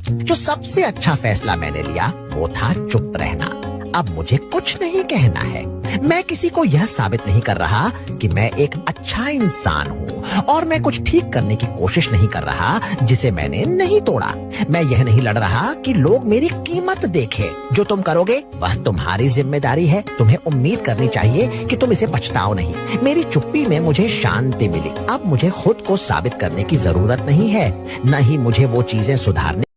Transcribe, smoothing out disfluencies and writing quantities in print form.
जो सबसे अच्छा फैसला मैंने लिया वो था चुप रहना। अब मुझे कुछ नहीं कहना है। मैं किसी को यह साबित नहीं कर रहा कि मैं एक अच्छा इंसान हूँ और मैं कुछ ठीक करने की कोशिश नहीं कर रहा जिसे मैंने नहीं तोड़ा। मैं यह नहीं लड़ रहा कि लोग मेरी कीमत देखें। जो तुम करोगे वह तुम्हारी जिम्मेदारी है। तुम्हें उम्मीद करनी चाहिए कि तुम इसे पछताओ नहीं। मेरी चुप्पी में मुझे शांति मिली। अब मुझे खुद को साबित करने की जरूरत नहीं है, न ही मुझे वो चीजें सुधारने